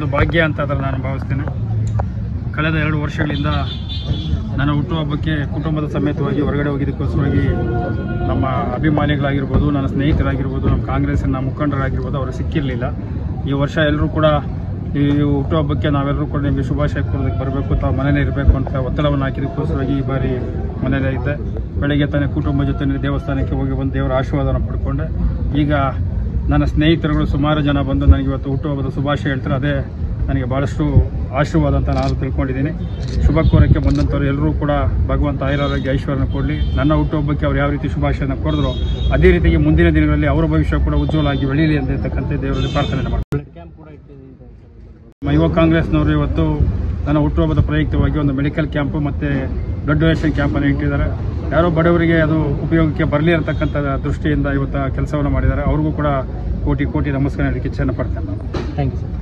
ಒಂದು ಭಾಗ್ಯ ಅಂತ ಅದನ್ನು ನಾನು ಭಾವಿಸ್ತೇನೆ. ಕಳೆದ 2 ವರ್ಷಗಳಿಂದ ನನ್ನ ಹುಟ್ಟುಹಬ್ಬಕ್ಕೆ ಕುಟುಂಬದ ಸಮೇತವಾಗಿ ಹೊರಗಡೆ ಹೋಗಿದ್ದಕ್ಕೋಸ್ಕರವಾಗಿ ನಮ್ಮ ಅಭಿಮಾನಿಗಳಾಗಿರ್ಬೋದು, ನನ್ನ ಸ್ನೇಹಿತರಾಗಿರ್ಬೋದು, ನಮ್ಮ ಕಾಂಗ್ರೆಸ್ಸಿನ ಮುಖಂಡರಾಗಿರ್ಬೋದು ಅವರು ಸಿಕ್ಕಿರಲಿಲ್ಲ. ಈ ವರ್ಷ ಎಲ್ಲರೂ ಕೂಡ ಈ ಹುಟ್ಟುಹಬ್ಬಕ್ಕೆ ನಾವೆಲ್ಲರೂ ಕೂಡ ನಿಮಗೆ ಶುಭಾಶಯ ಕೋರೋದಕ್ಕೆ ಬರಬೇಕು, ತಾವು ಮನೇಲೇ ಇರಬೇಕು ಅಂತ ಒತ್ತಡವನ್ನು ಹಾಕಿದ್ದಕ್ಕೋಸ್ಕರವಾಗಿ ಈ ಬಾರಿ ಮನೇಲೇ ಇದ್ದೆ. ಬೆಳಗ್ಗೆ ತಾನೇ ಕುಟುಂಬ ಜೊತೆ ದೇವಸ್ಥಾನಕ್ಕೆ ಹೋಗಿ ಬಂದು ದೇವರ ಆಶೀರ್ವಾದನ ಪಡ್ಕೊಂಡೆ. ಈಗ ನನ್ನ ಸ್ನೇಹಿತರುಗಳು ಸುಮಾರು ಜನ ಬಂದು ನನಗೆ ಇವತ್ತು ಹುಟ್ಟುಹಬ್ಬದ ಶುಭಾಶಯ ಹೇಳ್ತಾರೆ. ಅದೇ ನನಗೆ ಭಾಳಷ್ಟು ಆಶೀರ್ವಾದ ಅಂತ ನಾನು ತಿಳ್ಕೊಂಡಿದ್ದೀನಿ. ಶುಭ ಕೋರಕ್ಕೆ ಬಂದಂಥವ್ರು ಎಲ್ಲರೂ ಕೂಡ ಭಗವಂತ ಆಯುರಾರೋಗ್ಯ ಐಶ್ವರ್ಯನ ಕೊಡಲಿ. ನನ್ನ ಹುಟ್ಟುಹಬ್ಬಕ್ಕೆ ಅವ್ರು ಯಾವ ರೀತಿ ಶುಭಾಶಯನ ಕೊಡಿದ್ರು ಅದೇ ರೀತಿಗೆ ಮುಂದಿನ ದಿನಗಳಲ್ಲಿ ಅವರ ಭವಿಷ್ಯ ಕೂಡ ಉಜ್ವಲ ಆಗಿ ಬೆಳೀಲಿ ಅಂತಕ್ಕಂಥ ದೇವರಲ್ಲಿ ಪ್ರಾರ್ಥನೆ ಮಾಡ್ತಾರೆ. ಯುವ ಕಾಂಗ್ರೆಸ್ನವರು ಇವತ್ತು ನನ್ನ ಹುಟ್ಟುಹಬ್ಬದ ಪ್ರಯುಕ್ತವಾಗಿ ಒಂದು ಮೆಡಿಕಲ್ ಕ್ಯಾಂಪು ಮತ್ತು ಬ್ಲಡ್ ಡೊನೇಷನ್ ಕ್ಯಾಂಪನ್ನು ಇಟ್ಟಿದ್ದಾರೆ. ಯಾರೋ ಬಡವರಿಗೆ ಅದು ಉಪಯೋಗಕ್ಕೆ ಬರಲಿ ಅಂತಕ್ಕಂಥ ದೃಷ್ಟಿಯಿಂದ ಇವತ್ತು ಕೆಲಸವನ್ನು ಮಾಡಿದ್ದಾರೆ. ಅವ್ರಿಗೂ ಕೂಡ ಕೋಟಿ ಕೋಟಿ ನಮಸ್ಕಾರ ಹೇಳಲಿಕ್ಕೆ ಇಚ್ಛೆಯನ್ನು ಪಡ್ತೇನೆ. Thank you sir.